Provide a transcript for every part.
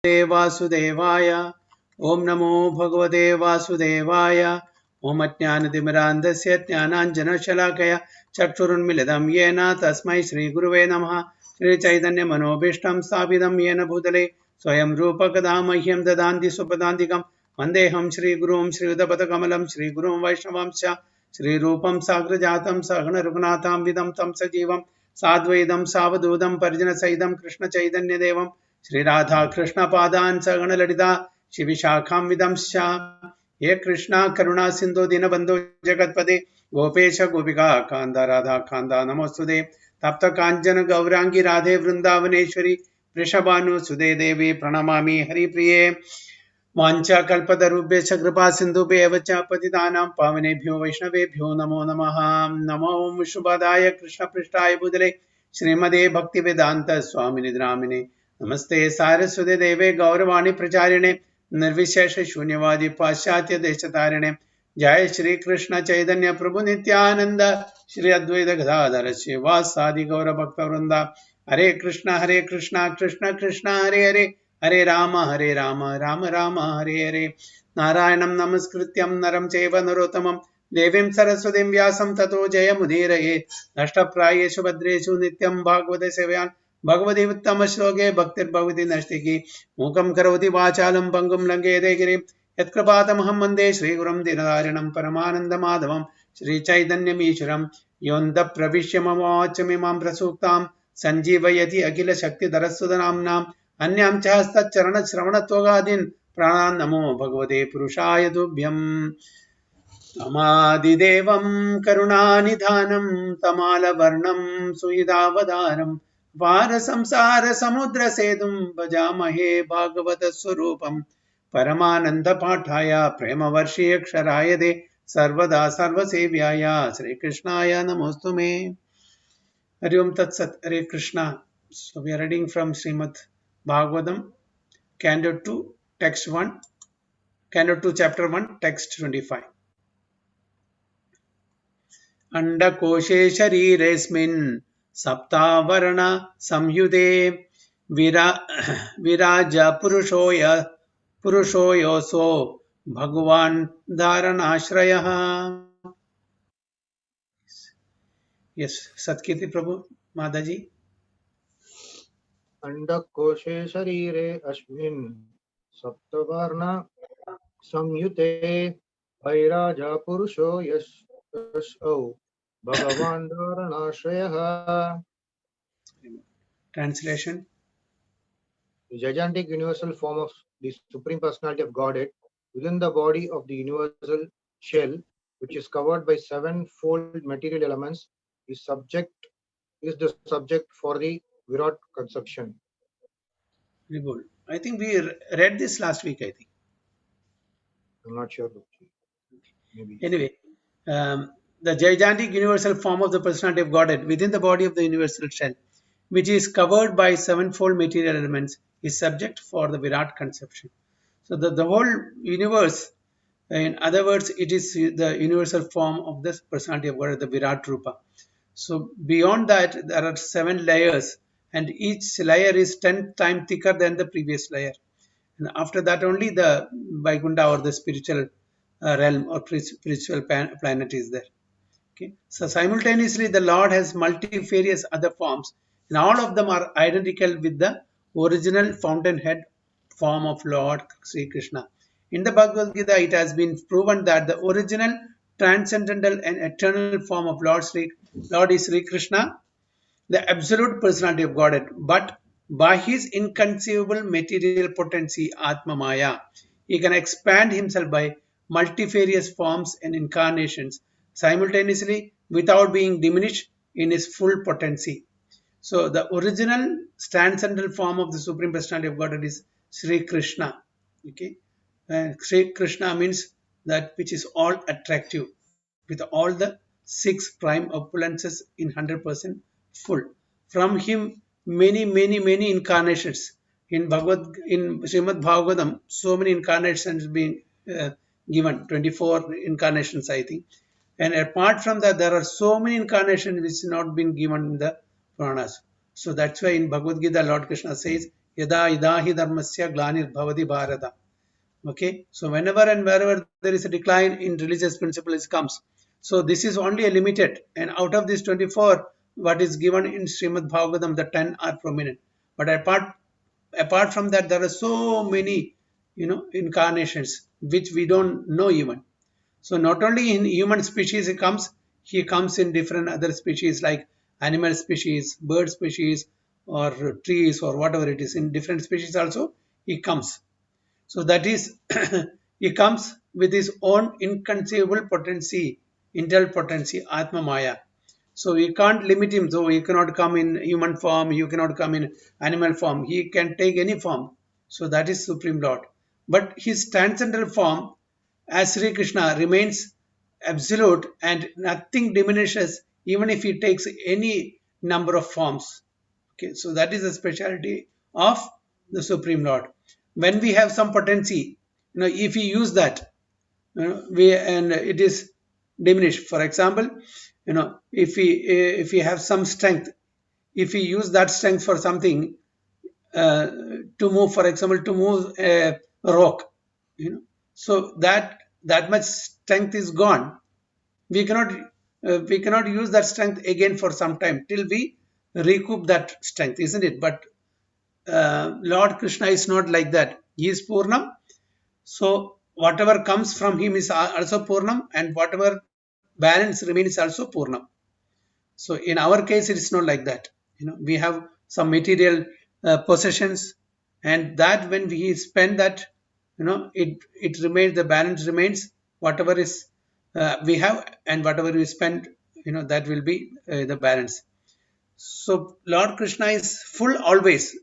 वासुदेवाय ओम नमो भगवते वासुदेवाय ओम अज्ञानतिमिरान्धस्य ज्ञानाञ्जनशलाकया चक्षुरुन्मिलितं येन तस्मै श्रीगुरुवे नमः। श्रीचैतन्यमनोभीष्टं स्थापितं येन भूतले स्वयं रूपकदा मह्यं ददान्ति सुपदान्तिकं वन्देऽहं श्रीगुरुं श्रीयुतपदकमलं श्रीगुरुं वैष्णवांश्च श्रीरूपं साग्रजातं सहगणरघुनाथां विदं तं सजीवं साद्वैतं सावधूतं परिजनसहितं कृष्णचैतन्यदेवं श्री राधा कृष्ण पादान सगण ललिता शिविशाखां विदंश्च हे कृष्णा करुणा सिंधु दीनबंधु जगतपदे गोपेश गोपिका कांद राधा कांद नमोस्तुते तप्त कांचन गौरांगी राधे वृंदावनेश्वरी वृषभानुसुते देवी प्रणमामि हरिप्रिये वाञ्छा कल्पतरुभ्यश्च कृपा सिन्धुभ्येव च पतितानां पावनेभ्यो वैष्णवेभ्यो नमो नमः। नमो विष्णुपदाय कृष्णपृष्ठाय भूतले श्रीमदे भक्तिवेदान्त स्वामिनि नामिने नमस्ते सारस्वते देवे गौरवाणी प्रचारिणे निर्विशेष शून्यवादी पाश्चात्य देशतारिणे जय श्री कृष्ण चैतन्य प्रभु नित्यानंद श्री अद्वैत गदाधर श्रीवासादि गौर भक्त वृंदा हरे कृष्ण कृष्ण कृष्ण हरे हरे हरे राम राम राम हरे हरे नारायणं नमस्कृत्यं नरं चैव नरोत्तमं देवीं सरस्वतीं व्यासं ततो जयमुदीरये नष्टप्रायेषु भद्रेषु नित्यं भागवत सेवयां भगवती उत्तम श्लोके भक्तिर्भवति नष्टिकी मूकं करोति वाचालं पङ्गुं लङ्घयते गिरिं यत्कृपातमहं वन्दे श्रीगुरुं दीनदारिणं परमानन्दमाधवं श्रीचैतन्यमीश्वरं योऽन्तः प्रविश्य मम वाचमिमां प्रसूक्तां सञ्जीवयति अखिलशक्तिधरस्वतनाम्नाम् अन्यां च हस्तचरणश्रवणत्वगादीन् प्राणान् नमो भगवते पुरुषाय तुभ्यम् तमादिदेवं करुणानिधानं तमालवर्णं सुहृदावतारं पारसंसारसमुद्रसेतुं भजामहे भागवतस्वरूपं परमानन्दपाठाय प्रेमवर्षीयक्षराय दे सर्वदा सर्वसेव्याय श्रीकृष्णाय नमोऽस्तु मे। हरि ओम तत्सत्। हरे Krishna. So we are reading from Srimad Bhagavatam, Canto 2, Text 1, Canto 2, Chapter 1, Text 25. अंडकोशे शरीरेऽस्मिन् सप्तावरण संयुते विराज पुरुषो योऽसो भगवान् धारणाश्रयः। Yes, Satkirti Prabhu, Mataji. अंडकोशे शरीरे अस्मिन् सप्तवर्ण संयुते वैराजा पुरुषो यशौ भगवान् धारणाश्रयः। Translation. The gigantic universal form of the Supreme Personality of Godhead within the body of the universal shell, which is covered by sevenfold material elements, is the subject for the Virat conception. Very good. I think we read this last week, I think. I'm not sure. Maybe. Anyway, the gigantic universal form of the personality of Godhead within the body of the universal shell, which is covered by sevenfold material elements, is subject for the Virat conception. So the whole universe, in other words, it is the universal form of this personality of Godhead, the Virat Rupa. So beyond that, there are 7 layers, and each layer is 10 times thicker than the previous layer. And after that, only the Vaikuntha or the spiritual realm or spiritual planet is there. Okay. So simultaneously, the Lord has multifarious other forms, and all of them are identical with the original fountainhead form of Lord Sri Krishna. In the Bhagavad Gita, it has been proven that the original transcendental and eternal form of Lord is Sri Krishna, the absolute personality of Godhead, but by his inconceivable material potency, Atma Maya, he can expand himself by multifarious forms and incarnations simultaneously without being diminished in his full potency. So, the original transcendental form of the Supreme Personality of Godhead is Sri Krishna. Okay, Sri Krishna means that which is all attractive, with all the 6 prime opulences in 100% full. From him, many incarnations in Srimad Bhagavatam, so many incarnations being given, 24 incarnations, I think. And apart from that, there are so many incarnations which have not been given in the Puranas. So that's why in Bhagavad Gita, Lord Krishna says, Yada idahi dharmasya glanir bharata. Okay, so whenever and wherever there is a decline in religious principles comes, so this is only a limited, and out of this 24, what is given in Srimad Bhagavatam, the 10 are prominent. But apart from that, there are so many, incarnations which we don't know even. So not only in human species he comes in different other species like animal species, bird species, or trees, or whatever it is. In different species also he comes. So that is, he comes with his own inconceivable potency, internal potency, Atma Maya. So we can't limit him. So he cannot come in human form, you cannot come in animal form. He can take any form. So that is Supreme Lord. But his transcendental form as Sri Krishna remains absolute and nothing diminishes even if he takes any number of forms. Okay, so that is the speciality of the Supreme Lord. When we have some potency, if we use that, and it is diminished. For example, if we have some strength, if we use that strength for something, to move, for example, to move a rock, so that much strength is gone. We cannot use that strength again for some time till we recoup that strength, isn't it? But Lord Krishna is not like that. He is Purnam. So whatever comes from him is also Purnam, and whatever balance remains also Purnam. So in our case, it is not like that. We have some material possessions, and that when we spend that, it remains, the balance remains. Whatever is we have and whatever we spend, that will be the balance. So Lord Krishna is full always,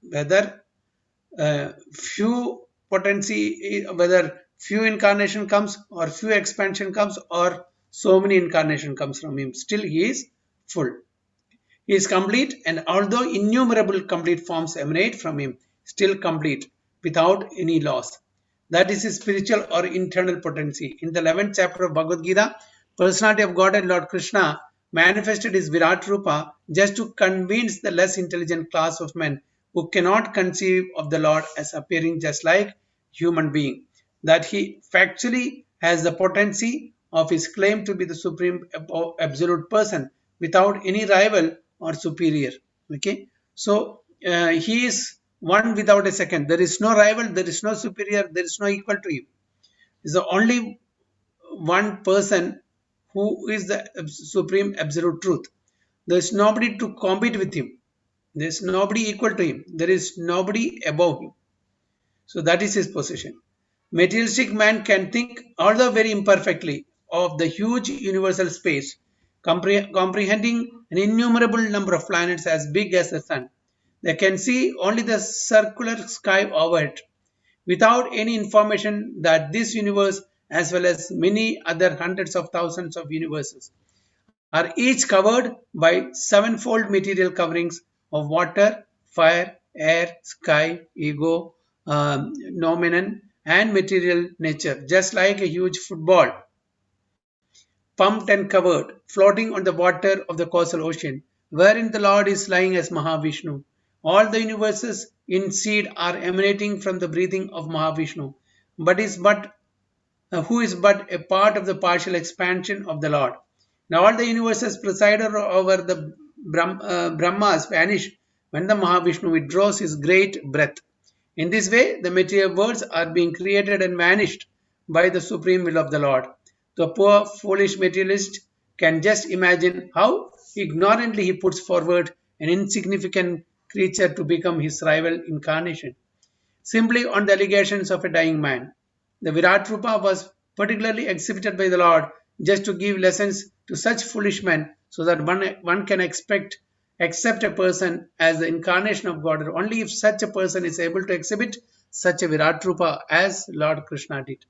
whether few potency, whether few incarnation comes or few expansion comes or so many incarnation comes from him, still he is full. He is complete, and although innumerable complete forms emanate from him, still complete without any loss. That is his spiritual or internal potency. In the 11th chapter of Bhagavad Gita, personality of God and Lord Krishna manifested his Virat Rupa just to convince the less intelligent class of men who cannot conceive of the Lord as appearing just like human being, that he factually has the potency of his claim to be the supreme absolute person without any rival or superior. Okay, so he is one without a second. There is no rival, there is no superior, there is no equal to him. Is the only one person who is the supreme absolute truth. There is nobody to compete with him. There is nobody equal to him. There is nobody above him. So that is his position. Materialistic man can think, although very imperfectly, of the huge universal space, comprehending an innumerable number of planets as big as the sun. They can see only the circular sky overhead, without any information that this universe, as well as many other hundreds of thousands of universes, are each covered by sevenfold material coverings of water, fire, air, sky, ego, noumenon, and material nature, just like a huge football, pumped and covered, floating on the water of the causal ocean, wherein the Lord is lying as Mahavishnu. All the universes in seed are emanating from the breathing of Mahavishnu, who is but a part of the partial expansion of the Lord. Now all the universes preside over the Brahmas vanish when the Mahavishnu withdraws his great breath. In this way, the material worlds are being created and vanished by the supreme will of the Lord. The poor, foolish materialist can just imagine how ignorantly he puts forward an insignificant creature to become his rival incarnation, simply on the allegations of a dying man. The Virat Rupa was particularly exhibited by the Lord just to give lessons to such foolish men, so that one can accept a person as the incarnation of God only if such a person is able to exhibit such a Virat Rupa as Lord Krishna did.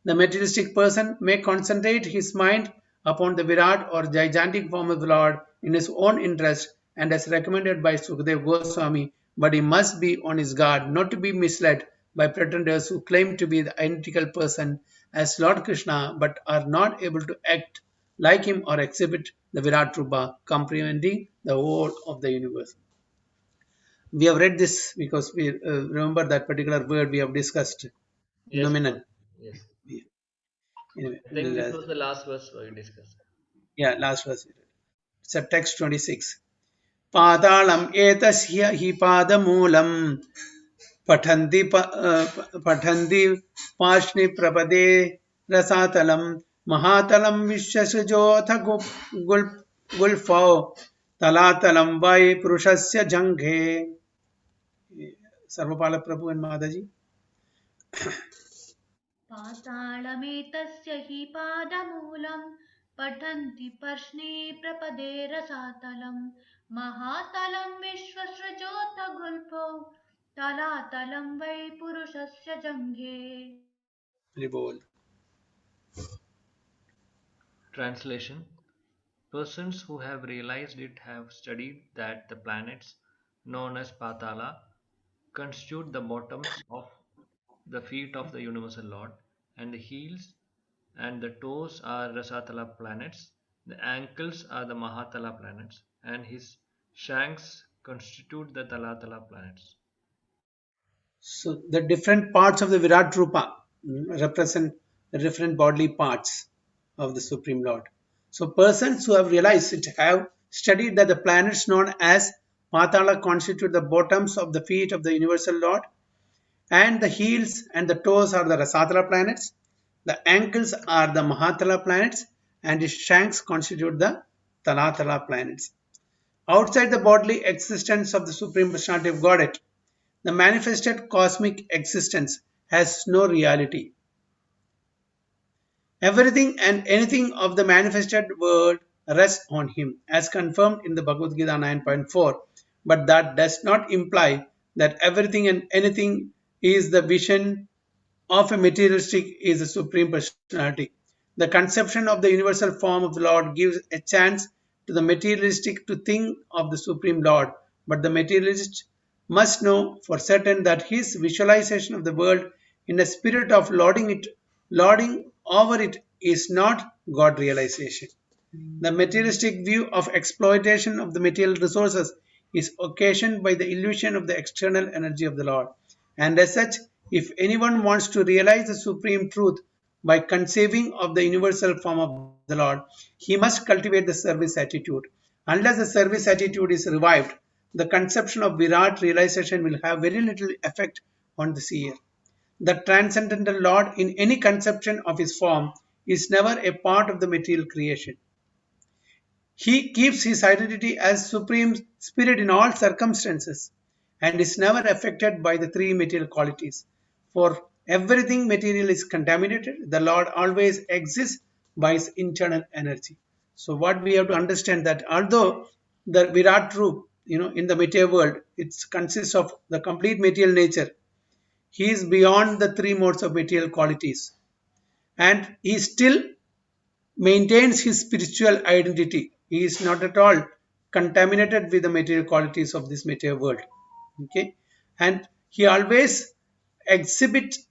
The materialistic person may concentrate his mind upon the Virat or gigantic form of the Lord in his own interest and as recommended by Sukadeva Goswami, but he must be on his guard not to be misled by pretenders who claim to be the identical person as Lord Krishna but are not able to act like him or exhibit the Virat Rupa, comprehending the whole of the universe. We have read this because we remember that particular word we have discussed, Yes. nominal. Yes. Anyway, I think this was the last verse we discussed. yeah, last verse. It's a text 26. Padalam etasya hi padamulam पठन्ति पार्ष्णि प्रपदे रसातलं महातलं विश्वसृजोऽथ गुल्फौ तलातलं वै पुरुषस्य जङ्घे. सर्वपाल प्रभु and माताजी. पातालमेतस्य हि पादमूलं पठन्ति पर्ष्णे प्रपदे रसातलं महातलं विश्वसृजोऽथ गुल्फौ तलातलं वै पुरुषस्य जङ्घे. Ribol. Translation: persons who have realized it have studied that the planets known as Patala constitute the bottoms of the feet of the Universal Lord, and the heels and the toes are Rasatala planets, the ankles are the Mahatala planets, and his shanks constitute the Talatala planets. So the different parts of the Virat Rupa represent the different bodily parts of the Supreme Lord. So persons who have realized it have studied that the planets known as Patala constitute the bottoms of the feet of the Universal Lord, and the heels and the toes are the Rasatala planets, the ankles are the Mahatala planets, and his shanks constitute the Talatala planets. Outside the bodily existence of the Supreme Personality of Godhead, the manifested cosmic existence has no reality. Everything and anything of the manifested world rests on him, as confirmed in the Bhagavad Gita 9.4. But that does not imply that everything and anything is the vision of a materialistic is the Supreme Personality. The conception of the universal form of the Lord gives a chance to the materialistic to think of the Supreme Lord, but the materialist must know for certain that his visualization of the world in a spirit of lording over it is not God realization. The materialistic view of exploitation of the material resources is occasioned by the illusion of the external energy of the Lord. And as such, if anyone wants to realize the supreme truth by conceiving of the universal form of the Lord, he must cultivate the service attitude. Unless the service attitude is revived, the conception of Virat realization will have very little effect on the seer. The transcendental Lord in any conception of his form is never a part of the material creation. He keeps his identity as Supreme Spirit in all circumstances and is never affected by the three material qualities. For everything material is contaminated, the Lord always exists by his internal energy. So what we have to understand that although the Virat Roop, in the material world, it consists of the complete material nature, he is beyond the three modes of material qualities, and he still maintains his spiritual identity. He is not at all contaminated with the material qualities of this material world. Okay, and he always exhibits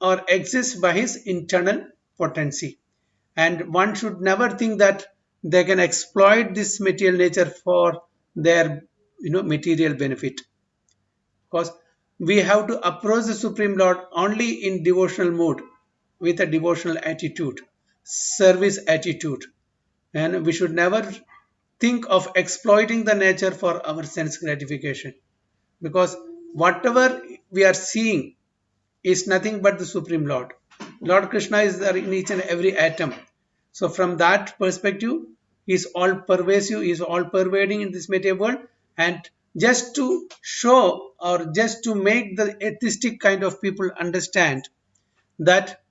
or exists by his internal potency. And one should never think that they can exploit this material nature for their material benefit, because we have to approach the Supreme Lord only in devotional mood, with a devotional attitude, service attitude, and we should never think of exploiting the nature for our sense gratification, because whatever we are seeing is nothing but the Supreme Lord. Lord Krishna is there in each and every atom. So from that perspective, he is all pervasive, he is all pervading in this material world. And just to show or just to make the atheistic kind of people understand that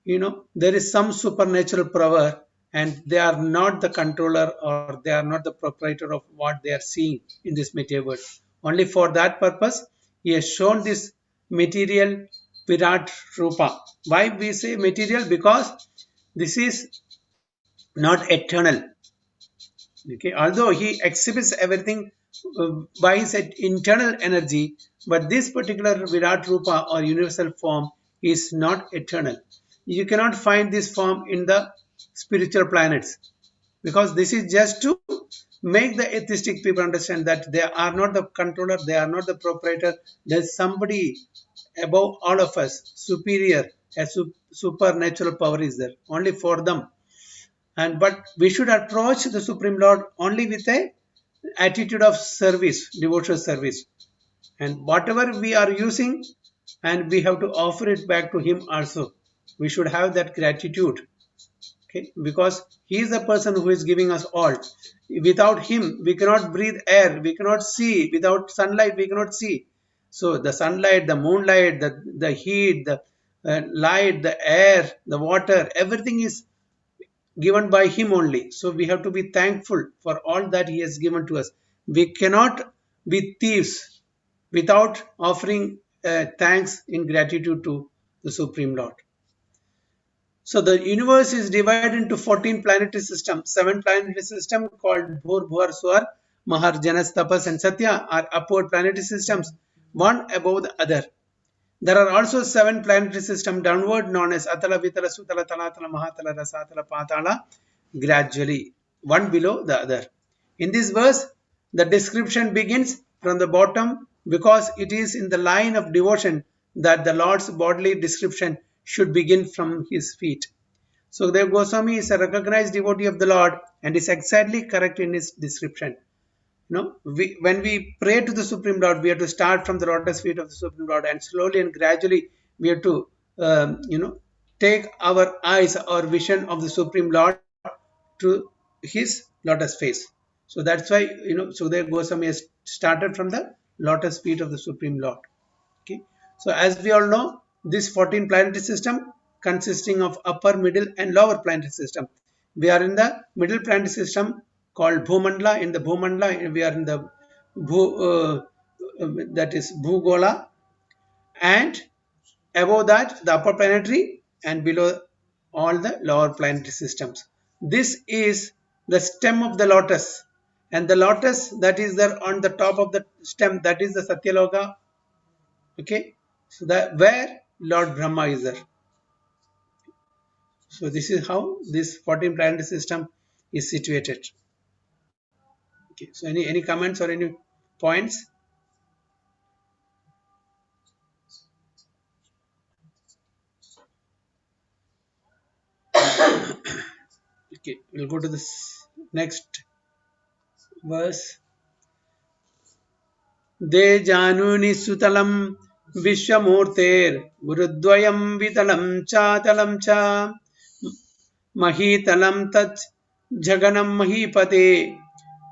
there is some supernatural power and they are not the controller or they are not the proprietor of what they are seeing in this material world. Only for that purpose, he has shown this material Virat Rupa. Why we say material? Because this is not eternal. Okay, although he exhibits everything by his internal energy, but this particular Virat Rupa or universal form is not eternal. You cannot find this form in the spiritual planets, because this is just to make the atheistic people understand that they are not the controller, they are not the proprietor. There's somebody above all of us, superior, a supernatural power is there only for them. And but we should approach the Supreme Lord only with a attitude of service, devotional service, and whatever we are using, and we have to offer it back to Him also. We should have that gratitude, okay? Because He is the person who is giving us all. Without Him, we cannot breathe air, we cannot see. Without sunlight, we cannot see. So the sunlight, the moonlight, the heat, the light, the air, the water, everything is given by Him only. So we have to be thankful for all that He has given to us. We cannot be thieves without offering thanks in gratitude to the Supreme Lord. So the universe is divided into 14 planetary systems. 7 planetary systems called Bhur, Bhuar, Suar, Mahar, Janas, Tapas and Satya are upward planetary systems, one above the other. There are also 7 planetary systems downward known as Atala, Vitala, Sutala, Talatala, Mahatala, Rasatala, Patala, gradually, one below the other. In this verse, the description begins from the bottom because it is in the line of devotion that the Lord's bodily description should begin from His feet. So Sukhdev Goswami is a recognized devotee of the Lord and is exactly correct in his description. When we pray to the Supreme Lord, we have to start from the lotus feet of the Supreme Lord, and slowly and gradually we have to, take our eyes or vision of the Supreme Lord to His lotus face. So that's why, Sukhdev Goswami has started from the lotus feet of the Supreme Lord. Okay. So as we all know, this 14 planetary system consisting of upper, middle and lower planetary system. We are in the middle planetary system called Bhumandala. In the Bhumandala, we are in the that is Bhugola, and above that the upper planetary, and below all the lower planetary systems. This is the stem of the lotus, and the lotus that is there on the top of the stem, that is the Satyaloka. Okay, so that where Lord Brahma is there. So this is how this 14 planetary system is situated. Okay, so any comments or any points? Okay, we'll go to this next verse. De januni sutalam vishwamurter gurudvayam vitalam cha mahitalam tat jaganam mahipate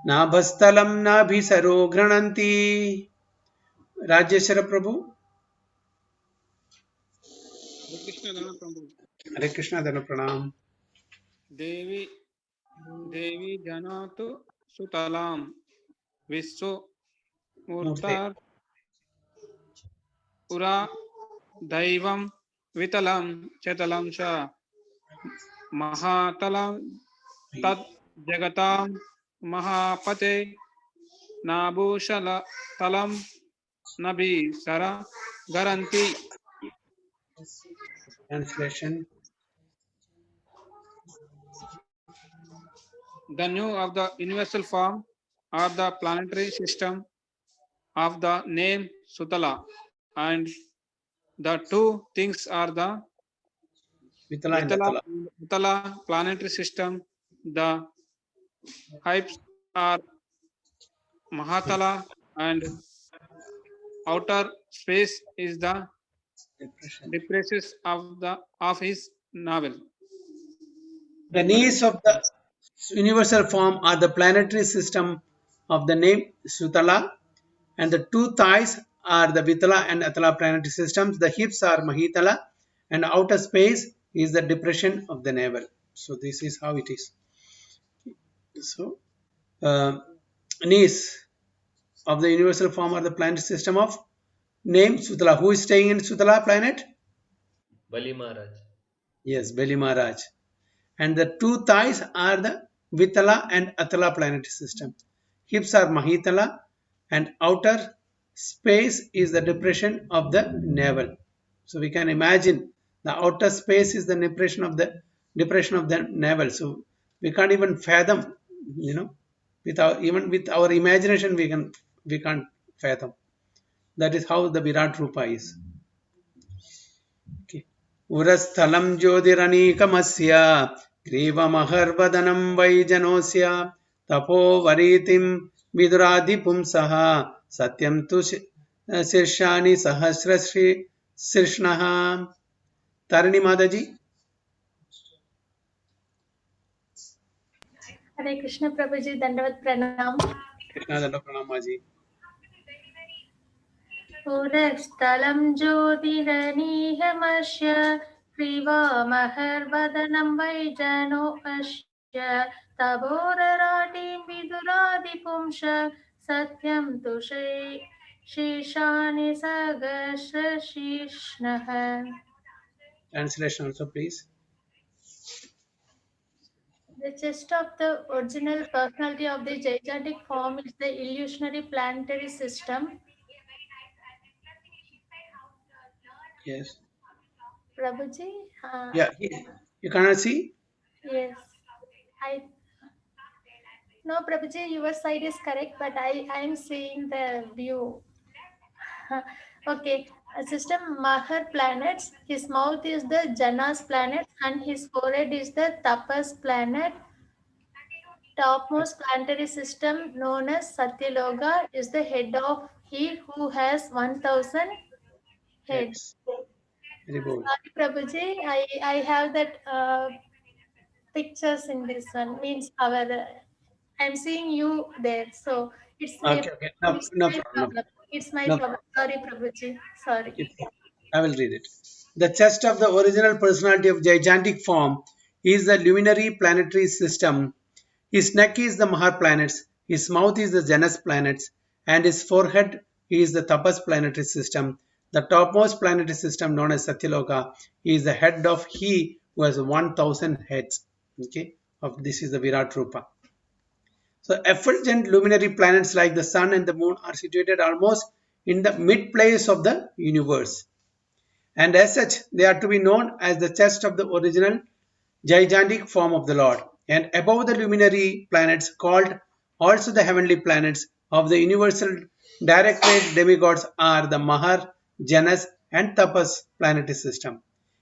nabhastalam nabhisaro grananti. Rajeshwara Prabhu. Hare Krishna Dana Pranam. देवी देवी जनातु सुतलाम विश्व मूर्तार पुरा दैवम वितलम चतलम च महातलम तद जगताम महापते नाभूषल तलम नबी सरा garanti. Translation. The new of the universal form of the planetary system of the name Sutala, and the two things are the Vitala planetary system. The hypes are Mahatala, and outer space is the depresses of his navel. The knees of the universal form are the planetary system of the name Sutala, and the two thighs are the Vitala and Atala planetary systems. The hips are Mahitala, and outer space is the depression of the navel. So this is how it is. So knees of the universal form are the planetary system of name Sutala. Who is staying in Sutala planet? Bali Maharaj. Yes, Bali Maharaj. And the two thighs are the Vitala and Atala planetary system. Hips are Mahitala, and outer space is the depression of the navel. So we can imagine the outer space is the depression of the navel. So we can't even fathom, Even with our imagination, we can't fathom. That is how the Virat Rupa is. Okay. Urasthalam Jyotiranikamsya Grivamaharbhadanam Vaijanosya Tapo Varitim Viduradi Pumsaha Satyam Tu Sirshani Sahasrasri Sirshnaha. Tarini Mataji. Hare Krishna Prabhuji, Dandavat Pranam. Krishna Danda Pranamaji. Purasthalam Jyotiranihamashya Krivamaharbhadanam Vaijano Ashya Tabodaratim Viduradipumsha Satyam Tu Shishani Sagasrashishnaha. Translation also, please. The chest of the original personality of the gigantic form is the illusionary planetary system. Yes. Prabhuji? Yeah. You cannot see? Yes. No, Prabhuji, your side is correct, but I am seeing the view. Okay. System Mahar planets. His mouth is the Janas planet and his forehead is the Tapas planet. Topmost planetary system known as Satyaloka is the head of he who has 1000 head. Yes. Very good. Sorry, Prabhuji, I have that pictures in this one. Means I'm seeing you there. So it's my Okay. No, it's no my problem. problem. It's my No problem. Sorry, Prabhuji. Sorry. I will read it. The chest of the original personality of gigantic form is the luminary planetary system. His neck is the Mahar planets, his mouth is the Janus planets, and his forehead is the Tapas planetary system. The topmost planetary system, known as Satyaloka, is the head of he who has 1000 heads. Okay, this is the Virat Rupa. So effulgent luminary planets like the sun and the moon are situated almost in the mid place of the universe. And as such, they are to be known as the chest of the original gigantic form of the Lord. And above the luminary planets, called also the heavenly planets of the universal directorate demigods, are the Mahar, Janus, and Tapas planetary system.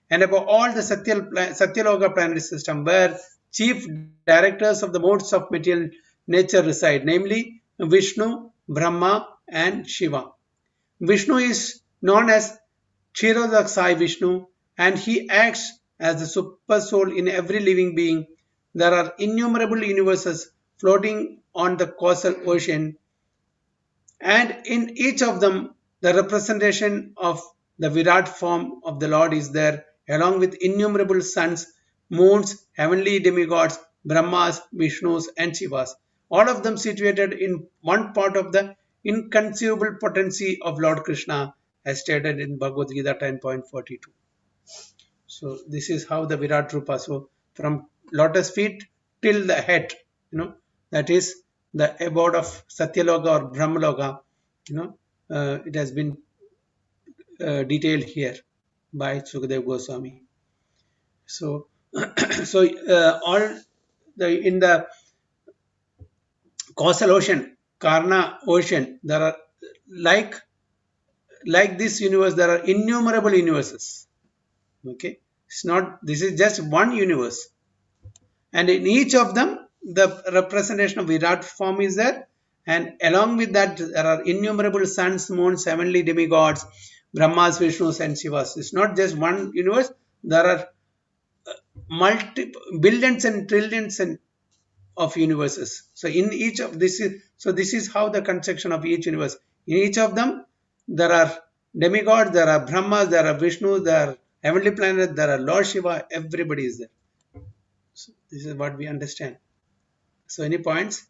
And above all, the Satyaloka planetary system, where chief directors of the modes of material nature reside, namely Vishnu, Brahma, and Shiva. Vishnu is known as Kshirodak Sai Vishnu, and he acts as the super soul in every living being. There are innumerable universes floating on the causal ocean, and in each of them, the representation of the Virat form of the Lord is there, along with innumerable suns, moons, heavenly demigods, Brahmas, Vishnus, and Shivas, all of them situated in one part of the inconceivable potency of Lord Krishna, as stated in Bhagavad Gita 10.42. So this is how the Virat Rupa. So from lotus feet till the head, that is the abode of Satyaloka or Brahmaloka. It has been detailed here by Sukadev Goswami. So, all in the causal ocean, Karna ocean, there are like this universe, there are innumerable universes. Okay, it's not. This is just one universe. And in each of them, the representation of Virat form is there. And along with that, there are innumerable suns, moons, heavenly demigods, Brahmas, Vishnus, and Shivas. It's not just one universe. There are billions and trillions of universes. So in each of this is how the construction of each universe. In each of them, there are demigods, there are Brahmas, there are Vishnu, there are heavenly planets, there are Lord Shiva. Everybody is there. So this is what we understand. So any points?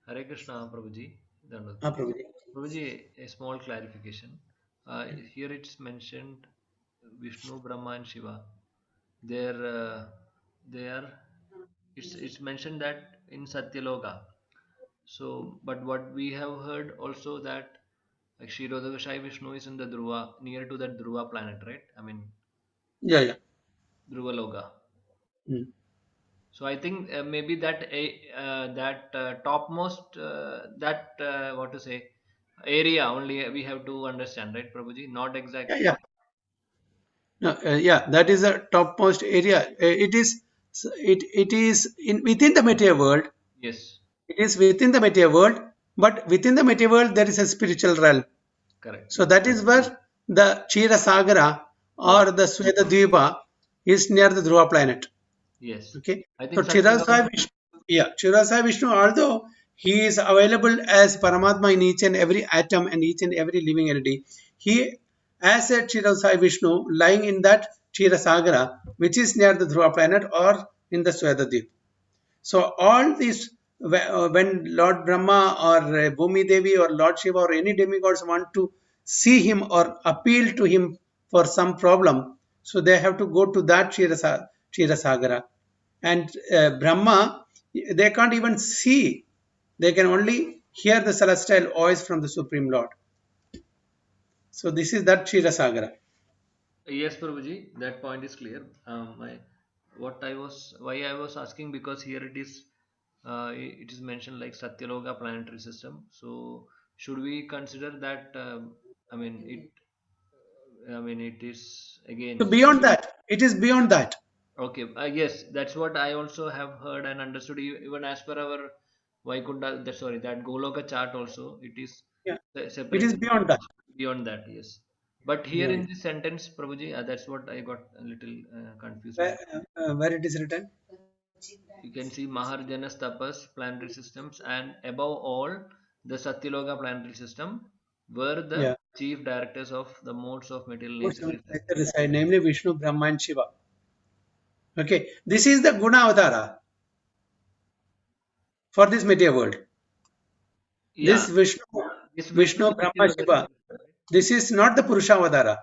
Hare Krishna, Prabhuji. Dandavat. Prabhuji. Prabhuji, a small clarification. Here it's mentioned Vishnu, Brahma, and Shiva. They are. It's mentioned that in Satyaloka. So, but what we have heard also that like Kshirodakashai Vishnu is in the Dhruva, near to that Dhruva planet, right? I mean, Yeah. Dhruva Loka. Mm. So I think maybe that topmost what to say area only we have to understand, right, Prabhuji? Not Yeah, exactly. yeah. No, yeah, that is the topmost area. It is in within the material world. Yes, It is within the material world, but within the material world there is a spiritual realm. correct. So that is where the Chira Sagara Yes, or the Sweta Dvipa is near the Dhruva planet. yes. Okay. I So think Satyaloka. Chirasai Vishnu, although he is available as Paramatma in each and every atom and each and every living entity, he as a Chirasai Vishnu lying in that Chirasagara, which is near the Dhruva planet or in the Svedadip. So all these, when Lord Brahma or Bhumi Devi or Lord Shiva or any demigods want to see him or appeal to him for some problem, so they have to go to that Chirasagara. And Brahma, they can't even see. They can only hear the celestial voice from the Supreme Lord. So this is that Chirasagara. Yes, Prabhuji, that point is clear. Why I was asking, because here it is mentioned like Satyaloka planetary system. So should we consider that? It is So against. beyond that, it is beyond that. Okay, yes, that's what I also have heard and understood. Even as per our Vaikunta, that Goloka chart also, it is Yeah, it is separated beyond that. beyond that. Yes, but here Yeah, yeah. in this sentence, Prabhuji, that's what I got a little confused with. Where it is written? You can see Maharjanas Tapas planetary systems, and above all, the Satyaloka planetary system were the Yeah. chief directors of the modes of material Most nature. of the nature reside, namely Vishnu, Brahma, and Shiva. Okay, this is the Guna Avatara for this material world. Yeah, This Vishnu, this Vishnu Vishnu, is Brahma, Satyaloka, Shiva. right? This is not the Purusha Avatara.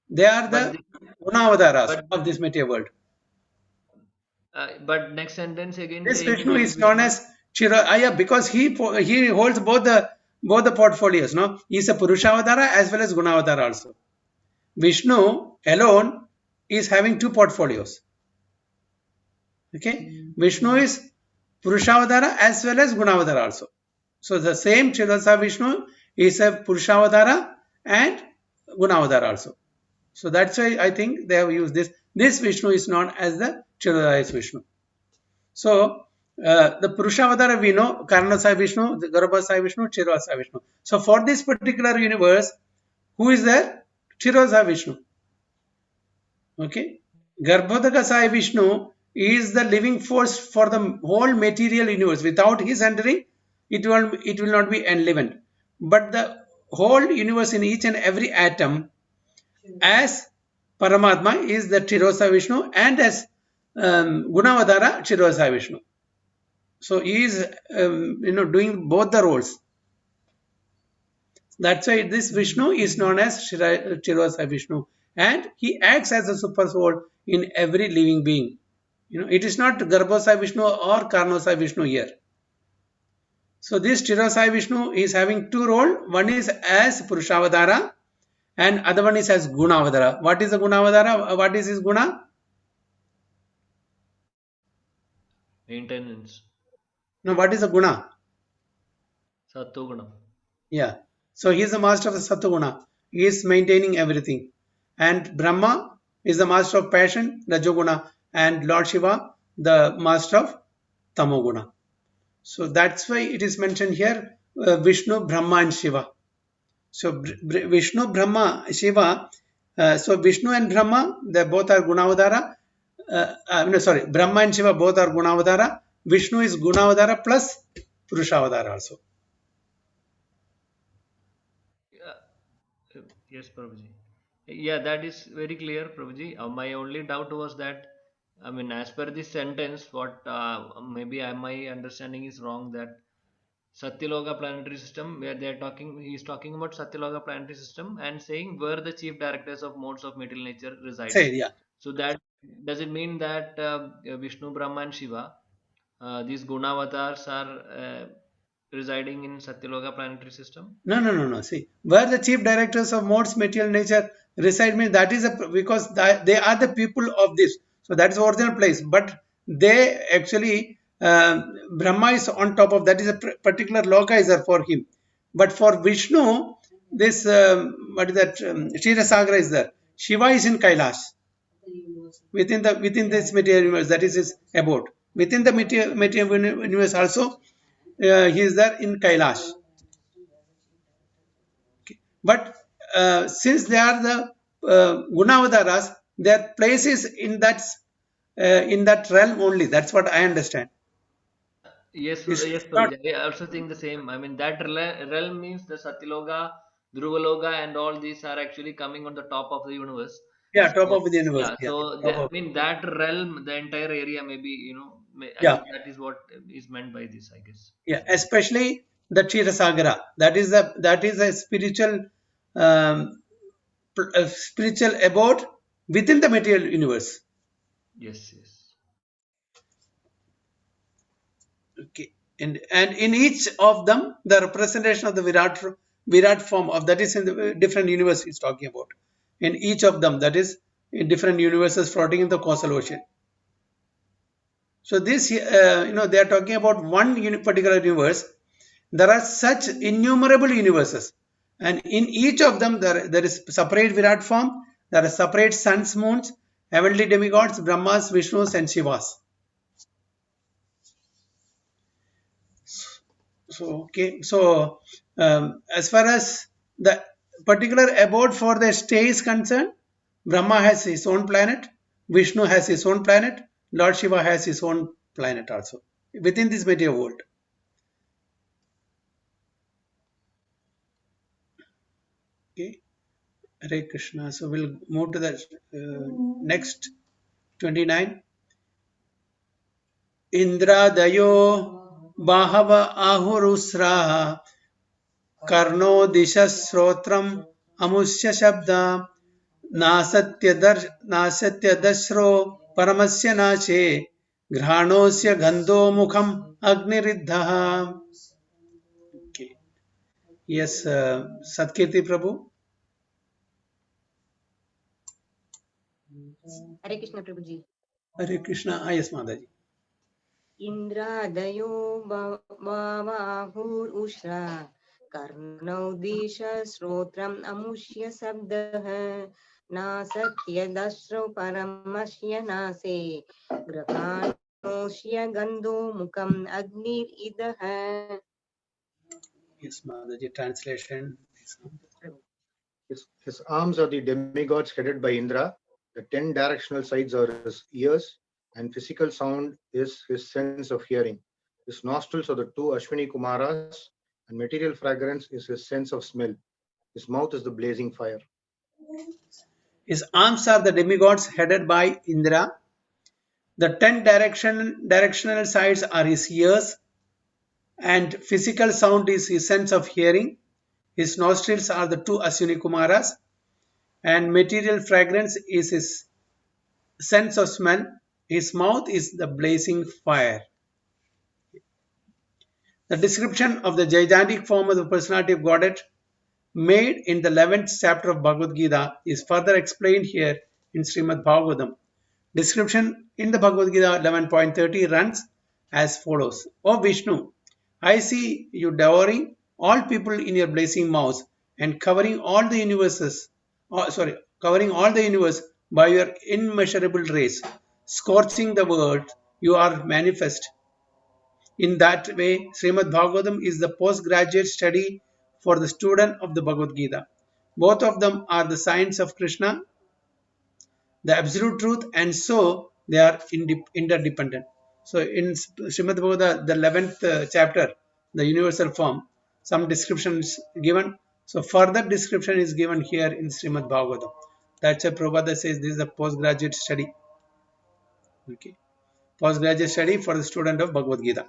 They are But the Guna Avataras but of this material world. but next sentence again This saying Vishnu this is known Vishnu. as Chiraya because he holds both the portfolios. No, he is a Purusha Avatara as well as Guna Avatara also. Vishnu alone is having two portfolios. Okay, Vishnu is Purushavadara as well as Gunavadara also. So the same Chirasa Vishnu is a Purushavadara and Gunavadara also. So that's why I think they have used this. This Vishnu is known as the Chirasa Vishnu. So the Purushavadara we know Karanasai Vishnu, the Garbhasai Vishnu, Chirasa Vishnu. So for this particular universe, who is there? Chirasa Vishnu. Okay, Garbhodaka Sai Vishnu is the living force for the whole material universe. Without his entering, it will not be enlivened. But the whole universe in each and every atom, as Paramatma, is the Chirosa Vishnu, and as Gunavadara Chirosa Vishnu. So he is doing both the roles. That's why this Vishnu is known as Chirasa Vishnu, and he acts as a super soul in every living being. It is not Garbhosai Vishnu or Karnosai Vishnu here. So this Chirasai Vishnu is having two roles. One is as Purushavadara and other one is as Gunavadara. What is the Gunavadara? What is his Guna? Maintenance. No, what is the Guna? Sattoguna. Yeah. So he is the master of the Sattva. He is maintaining everything. And Brahma is the master of passion, Rajoguna, and Lord Shiva, the master of Tamoguna. So that's why it is mentioned here Vishnu, Brahma, and Shiva. So Vishnu, Brahma, Shiva. So Vishnu and Brahma, they both are Gunavadara. Brahma and Shiva both are Gunavadara. Vishnu is Gunavadara plus Purushavadara also. Yes, Prabhuji. Yeah, that is very clear, Prabhuji. My only doubt was that, as per this sentence, what maybe my understanding is wrong, that Satyaloka planetary system, where he's talking about Satyaloka planetary system and saying where the chief directors of modes of material nature resided. Say, yeah. So that does it mean that Vishnu, Brahma, and Shiva, these Gunavatars are residing in Satyaloka planetary system? No. See, where the chief directors of modes, material nature reside means that is because they are the people of this. So that is the original place. But they actually, Brahma is on top of that, is a particular loka is there for him. But for Vishnu, this, what is that, Kshetrasagra is there. Shiva is in Kailash. Within this material universe, that is his abode. Within the material universe also, he is there in Kailash. Okay. But since they are the Gunavadaras, their place is in that realm only. That's what I understand. Yes, It's yes, not, Prabhuji. I also think the same. I mean, that realm means the Satyaloka, Dhruvaloka, and all these are actually coming on the top of the universe. yeah, top So, of the universe. yeah, Yeah, so top I of, mean, that realm, the entire area, maybe, I yeah, think that is what is meant by this, I guess. yeah. Especially the Kshetrasagara. That is a spiritual, spiritual abode within the material universe. Yes, yes. Okay. And in each of them, the representation of the Virat form of that is in the different universe he's talking about. In each of them, that is in different universes floating in the causal ocean. So this, they are talking about one particular universe. There are such innumerable universes, and in each of them there is separate Virat form. There are separate suns, moons, heavenly demigods, Brahmas, Vishnus, and Shivas. So okay, so as far as the particular abode for the stay is concerned, Brahma has his own planet, Vishnu has his own planet, Lord Shiva has his own planet also within this material world. Okay, Hare Krishna. So we'll move to the next 29. Indradayo Bahava Ahurusra Karno Dishasrotram Amusya Shabda नासत्यदश्रो परमस्य नाशे घ्राणोस्य गंधो Mokham अग्निरिद्धः. Okay. Yes, Satkirti Prabhu. Hare Krishna Prabhuji. Hare Krishna. Yes, Mataji. Indradayo Vavahur Ushra Karnau Disha Srotram Amushya Sabdah Nasatya Dashro Paramasya Nase Grahanoshya Gandho Mukam Agnir Idah. Yes, Mataji. Translation. His arms are the demigods headed by Indra. The 10 directional sides are his ears, and physical sound is his sense of hearing. His nostrils are the 2 Ashwini Kumaras, and material fragrance is his sense of smell. His mouth is the blazing fire. His arms are the demigods headed by Indra. The 10 directional sides are his ears, and physical sound is his sense of hearing. His nostrils are the 2 Ashwini Kumaras, and material fragrance is his sense of smell. His mouth is the blazing fire. The description of the gigantic form of the personality of Godhead made in the 11th chapter of Bhagavad Gita is further explained here in Srimad Bhagavatam. Description in the Bhagavad Gita 11.30 runs as follows. O Vishnu, I see you devouring all people in your blazing mouth and covering all the universe by your immeasurable rays, scorching the world, you are manifest. In that way, Srimad Bhagavatam is the postgraduate study for the student of the Bhagavad Gita. Both of them are the signs of Krishna, the absolute truth, and so they are interdependent. So in Srimad Bhagavatam, the 11th chapter, the universal form, some descriptions given. So further description is given here in Srimad Bhagavatam. That's why Prabhupada says this is a postgraduate study. Okay, postgraduate study for the student of Bhagavad Gita.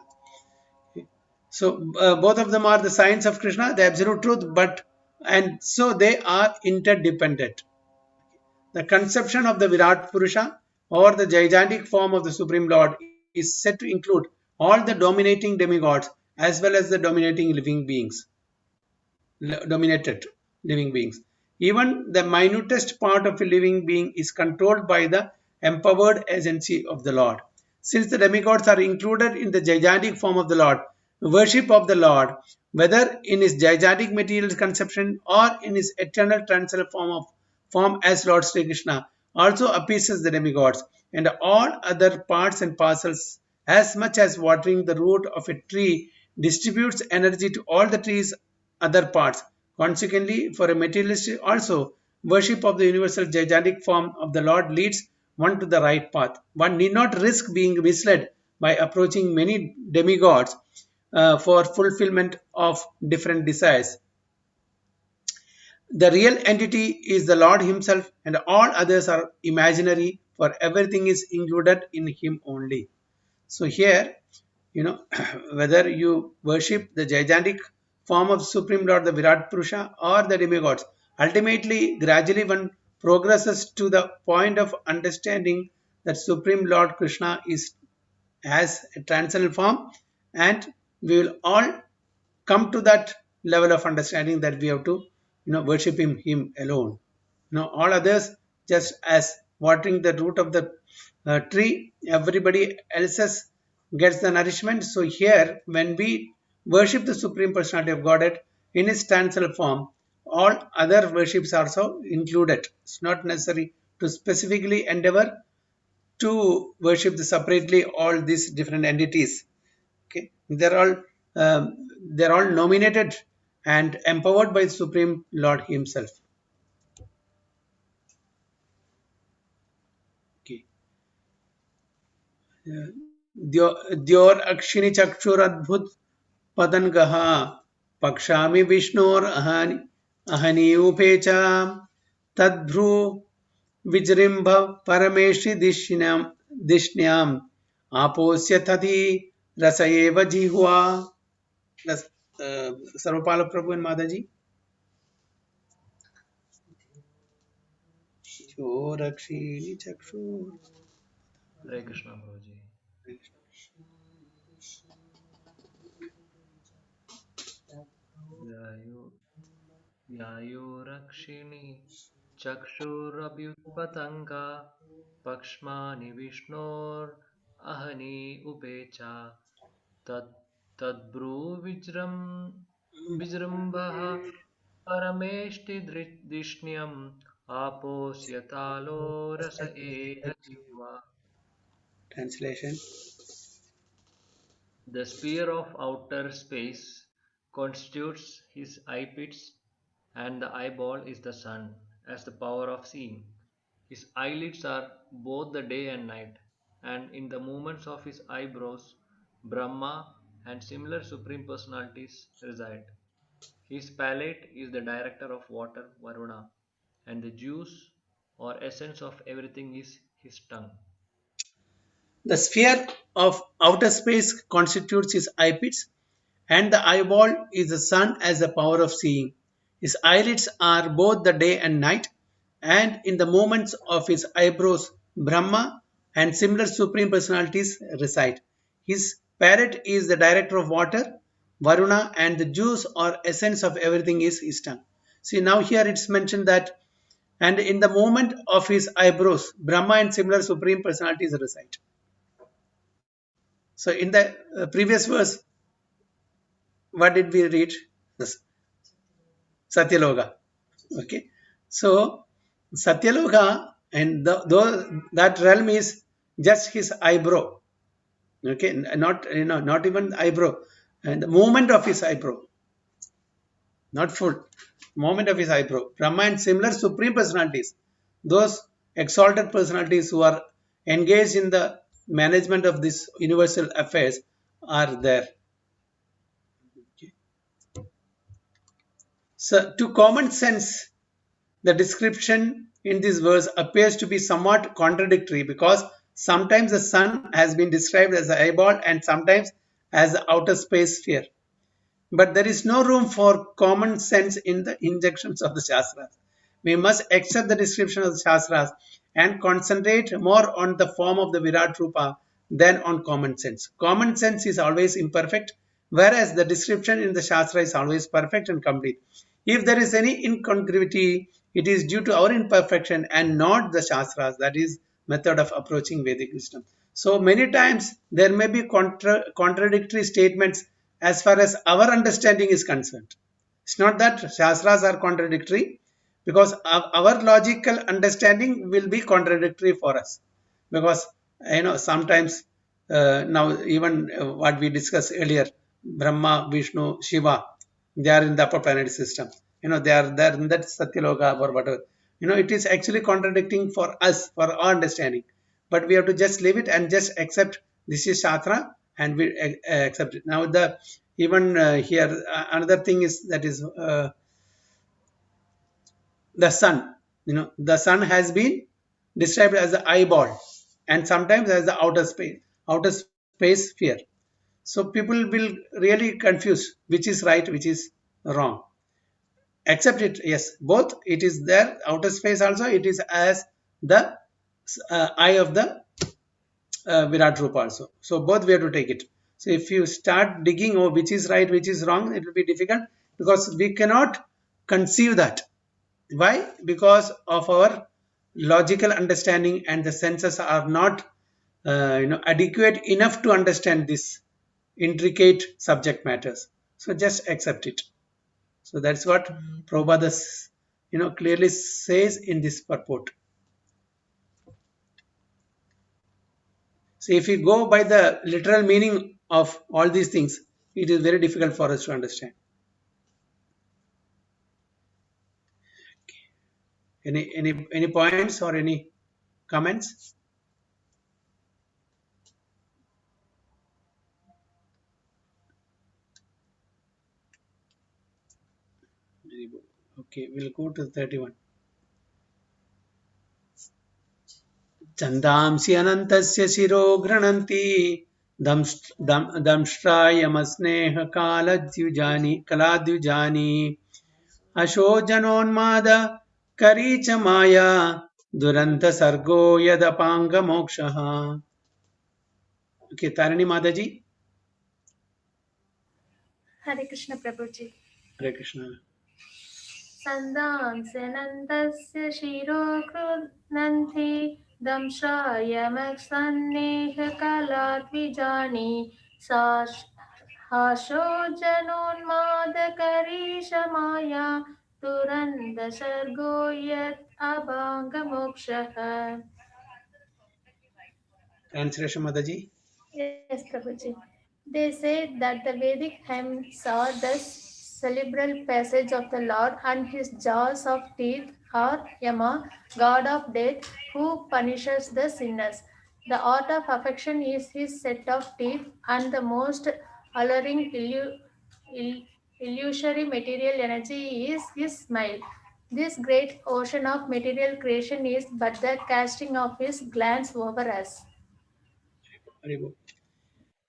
Okay. So both of them are the signs of Krishna, the absolute truth, and so they are interdependent. The conception of the Virat Purusha or the gigantic form of the Supreme Lord is said to include all the dominating demigods as well as the dominated living beings. Even the minutest part of a living being is controlled by the empowered agency of the Lord. Since the demigods are included in the gigantic form of the Lord, worship of the Lord, whether in his gigantic material conception or in his eternal transcendental form as Lord Sri Krishna, also appeases the demigods and all other parts and parcels, as much as watering the root of a tree distributes energy to all the tree's other parts. Consequently, for a materialist also, worship of the universal gigantic form of the Lord leads one to the right path. One need not risk being misled by approaching many demigods for fulfillment of different desires. The real entity is the Lord himself, and all others are imaginary, for everything is included in him only. So here, whether you worship the gigantic form of Supreme Lord, the Virat Purusha, or the demigods, ultimately, gradually one progresses to the point of understanding that Supreme Lord Krishna has a transcendental form, and we will all come to that level of understanding that we have to worship him alone. All others just as watering the root of the tree, everybody else's gets the nourishment. So here, when we worship the Supreme Personality of Godhead in its transcendental form, all other worships are also included. It's not necessary to specifically endeavor to worship separately all these different entities. Okay, they're all nominated and empowered by Supreme Lord himself. Okay. द्योर अक्षिणी चक्षुर अद्भुत पतन गहा पक्षामि विष्णोर अहनि उपेच तद्भ्रू विजृंभ परमेष्टि दिष्ण्याम आपोस्य तथि रस एव जिह्वा. सर्वपाल प्रभु and माताजी. द्योरक्षिणी चक्षुर. Hare Krishna, Prabhuji. Yayorakshini chakshurabhyutpatanga pakshmani vishnor ahani upecha tadbru vijrambaha parameshti dishnyam aposyatalo rasa ehajiva. Translation. The sphere of outer space constitutes his eye pits, and the eyeball is the sun as the power of seeing. His eyelids are both the day and night, and in the movements of his eyebrows, Brahma and similar supreme personalities reside. His palate is the director of water, Varuna, and the juice or essence of everything is his tongue. The sphere of outer space constitutes his eye pits, and the eyeball is the sun as the power of seeing. His eyelids are both the day and night, and in the movements of his eyebrows, Brahma and similar supreme personalities reside. His parrot is the director of water, Varuna, and the juice or essence of everything is his tongue. See, now here it's mentioned that, and in the movement of his eyebrows, Brahma and similar supreme personalities reside. So in the previous verse, what did we read? Yes. Satyaloka. Okay. So Satyaloka, and that realm is just his eyebrow. Okay, not even eyebrow, and the movement of his eyebrow, not full movement of his eyebrow. Brahma and similar supreme personalities, those exalted personalities who are engaged in the management of this universal affairs are there. Okay. So to common sense, the description in this verse appears to be somewhat contradictory, because sometimes the sun has been described as the eyeball and sometimes as the outer space sphere. But there is no room for common sense in the injections of the Shastras. We must accept the description of the Shastras and concentrate more on the form of the Virat Rupa than on common sense. Common sense is always imperfect, whereas the description in the Shastra is always perfect and complete. If there is any incongruity, it is due to our imperfection and not the Shastras, that is method of approaching Vedic wisdom. So many times there may be contradictory statements as far as our understanding is concerned. It's not that Shastras are contradictory, because our logical understanding will be contradictory for us. Because sometimes now even what we discussed earlier, Brahma, Vishnu, Shiva, they are in the upper planetary system. They are there in that Satyaloka or whatever. It is actually contradicting for us, for our understanding. But we have to just leave it and just accept this is Shastra, and we accept it. Now here another thing is that is the sun. The sun has been described as the eyeball, and sometimes as the outer space sphere. So people will really confuse which is right, which is wrong. Accept it, yes, both it is there, outer space also it is as the eye of the Virat Rupa also. So both we have to take it. So if you start digging, which is right, which is wrong, it will be difficult, because we cannot conceive that. Why? Because of our logical understanding, and the senses are not adequate enough to understand this intricate subject matters. So just accept it. So that's what Prabhupada clearly says in this purport. So if we go by the literal meaning of all these things, it is very difficult for us to understand. Any points or any comments? Okay, we'll go to 31. Chandamsi anantasya shiro grananti damshtrayamsneha kaladvyujani ashojanonmada karicha maya duranta sargo yadapanga mokshaha. Okay, Tarini Mataji. Hare Krishna Prabhuji. Hare Krishna. Sandam senantasya shiro krunanthi damshayamaksanneh kaladvijani hasho janonmadakari shamaya turanda sargo yat abhanga mokshaha. Translation Mataji. Yes, Prabhuji. They say that the Vedic hymn saw the cerebral passage of the Lord, and his jaws of teeth are Yama, god of death, who punishes the sinners. The art of affection is his set of teeth, and the most alluring illusory material energy is his smile. This great ocean of material creation is but the casting of his glance over us.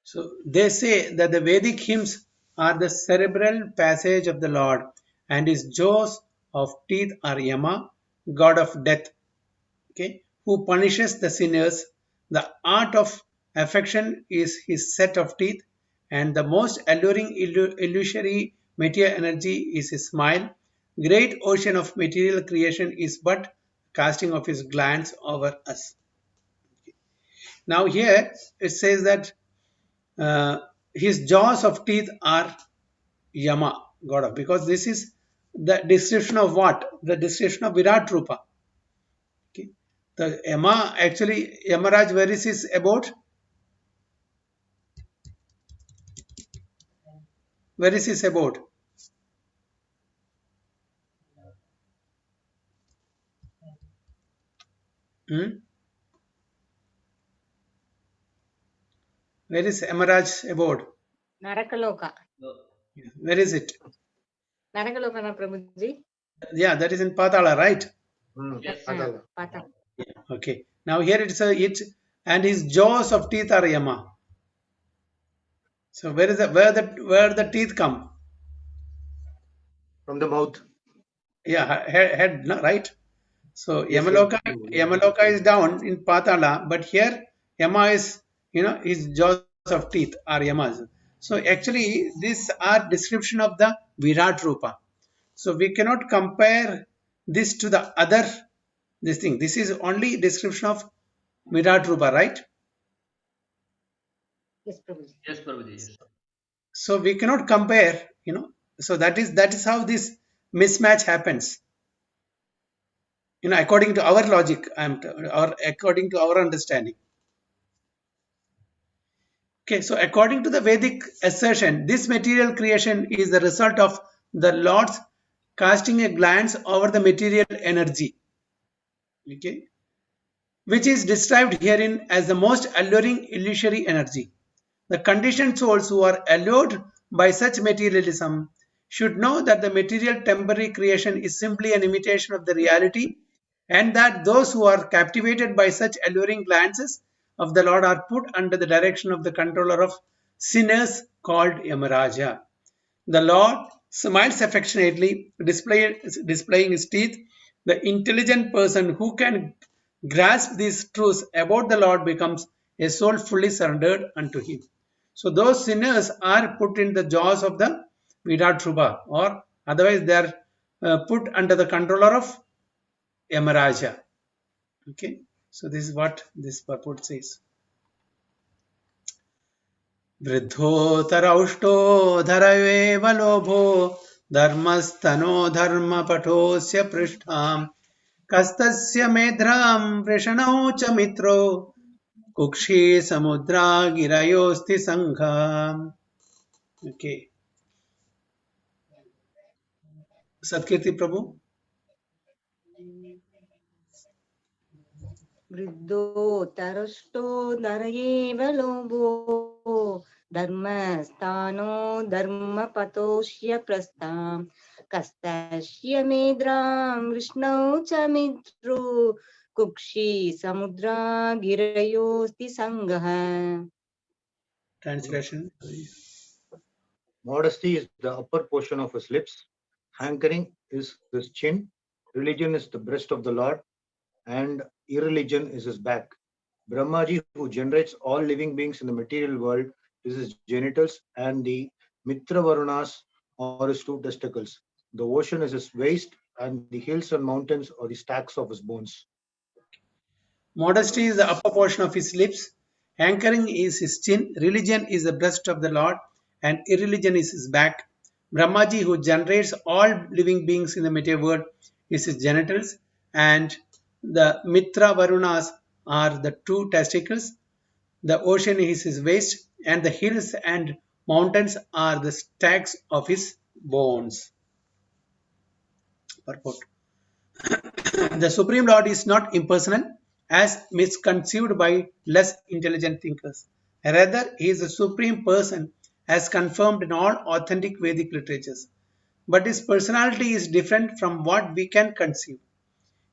So they say that the Vedic hymns are the cerebral passage of the Lord, and his jaws of teeth are Yama, god of death, okay, who punishes the sinners. The art of affection is his set of teeth, and the most alluring illusory material energy is his smile. Great ocean of material creation is but casting of his glance over us. Now here it says that his jaws of teeth are Yama, god of, because this is the description of what? The description of Virat Rupa. Okay. The Yama, actually, Yamaraj, where is his abode? Where is his abode? Where is Yamaraj's abode? Narakaloka. Where is it? Narakaloka na Prabhuji. Yeah, that is in Patala, right? Yes. Patala. Okay. Now here it's and his jaws of teeth are Yama. So where the teeth come? From the mouth. Yeah, head, no, right? So Yes, Yamaloka is down in Patala, but here Yama is, his jaws of teeth are Yamas. So actually these are description of the Virat Rupa. So we cannot compare this to the other this thing. This is only description of Virat Rupa, right? Yes, Prabhuji. Yes, Prabhuji. Yes. So we cannot compare, So that is how this mismatch happens. According to our logic, or according to our understanding. Okay, so according to the Vedic assertion, this material creation is the result of the Lord's casting a glance over the material energy, okay, which is described herein as the most alluring illusory energy. The conditioned souls who are allured by such materialism should know that the material temporary creation is simply an imitation of the reality, and that those who are captivated by such alluring glances of the Lord are put under the direction of the controller of sinners called Yamaraja. The Lord smiles affectionately, displaying his teeth. The intelligent person who can grasp these truths about the Lord becomes a soul fully surrendered unto him. So those sinners are put in the jaws of the Virat Rupa, or otherwise they are put under the controller of Yamaraja. Okay, so this is what this purport says. वृद्धोतरौष्टो धरवेव लोभो धर्मस्तनो धर्मपटोऽस्य पृष्ठाम् कस्तस्य मेध्राम् वृषणौ च मित्रो कुक्षी समुद्रा गिरयोस्ति सङ्घा. Okay. सत्कीर्ति प्रभु. वृद्धोत्तरष्टो नर एव लोभो धर्मस्थानो धर्मपतोष्य प्रस्थाम् कस्तस्य मेद्रां विष्णौ च मित्रो कुक्षी समुद्रा गिरयोस्ति सङ्गः. Translation. Modesty is the upper portion of his lips. Hankering is his chin. Religion is the breast of the Lord. And irreligion is his back. Brahmaji, who generates all living beings in the material world, is his genitals, and the Mitra Varunas are his two testicles. The ocean is his waist, and the hills and mountains are the stacks of his bones. Modesty is the upper portion of his lips. Hankering is his chin. Religion is the breast of the Lord, and irreligion is his back. Brahmaji, who generates all living beings in the material world, is his genitals, and the Mitra Varunas are the two testicles. The ocean is his waist, and the hills and mountains are the stacks of his bones. Purport. The Supreme Lord is not impersonal, as misconceived by less intelligent thinkers. Rather, he is a supreme person, as confirmed in all authentic Vedic literatures. But his personality is different from what we can conceive.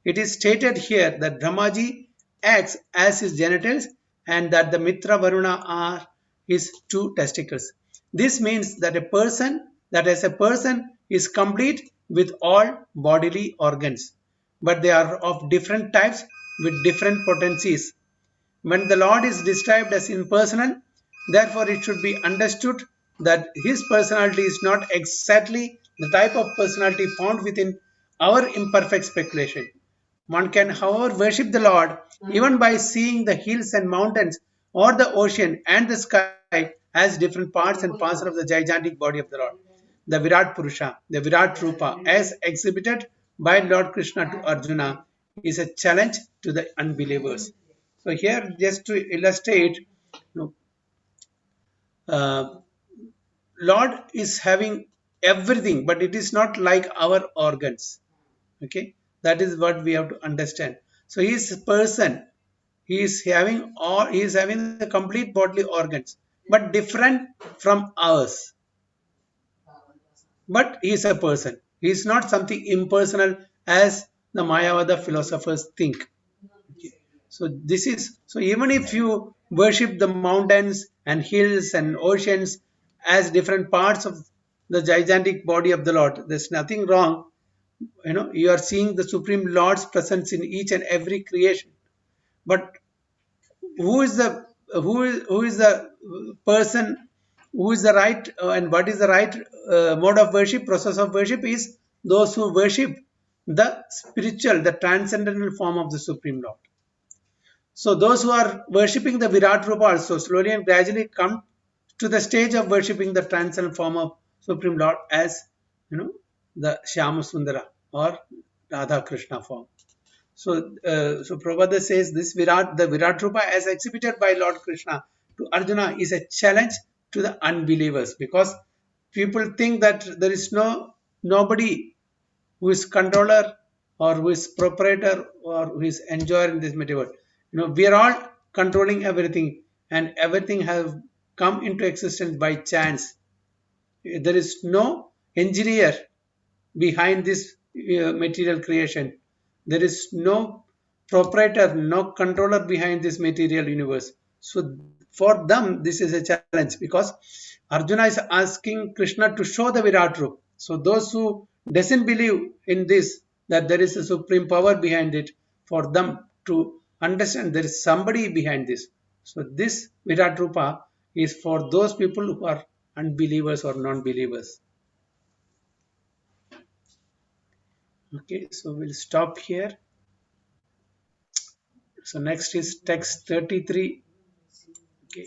It is stated here that Brahmaji acts as his genitals and that the Mitra Varuna are his two testicles. This means that a person is complete with all bodily organs, but they are of different types with different potencies. When the Lord is described as impersonal, therefore it should be understood that his personality is not exactly the type of personality found within our imperfect speculation. One can, however, worship the Lord even by seeing the hills and mountains or the ocean and the sky as different parts and parcels of the gigantic body of the Lord. The Virat Purusha, the Virat Rupa, as exhibited by Lord Krishna to Arjuna, is a challenge to the unbelievers. So here, just to illustrate, Lord is having everything, but it is not like our organs. Okay, that is what we have to understand. So he is a person. He is having the complete bodily organs, but different from ours. But he is a person. He is not something impersonal as the Mayavada philosophers think. Okay. So even if you worship the mountains and hills and oceans as different parts of the gigantic body of the Lord, there's nothing wrong. You are seeing the Supreme Lord's presence in each and every creation. But who is the person, who is the right and what is the right mode of worship, process of worship is those who worship the spiritual, the transcendental form of the Supreme Lord. So those who are worshipping the Virat Rupa also slowly and gradually come to the stage of worshipping the transcendent form of Supreme Lord as, the Shyama Sundara or Radha Krishna form. So, Prabhupada says this the Virat Rupa as exhibited by Lord Krishna to Arjuna is a challenge to the unbelievers, because people think that there is nobody who is controller or who is proprietor or who is enjoyer in this material world. We are all controlling everything, and everything have come into existence by chance. There is no engineer behind this material creation. There is no proprietor, no controller behind this material universe. So for them, this is a challenge, because Arjuna is asking Krishna to show the Virat Rup. So those who doesn't believe in this, that there is a supreme power behind it, for them to understand there is somebody behind this. So this Virat Rupa is for those people who are unbelievers or non-believers. Okay, so we'll stop here. So next is text 33. Okay.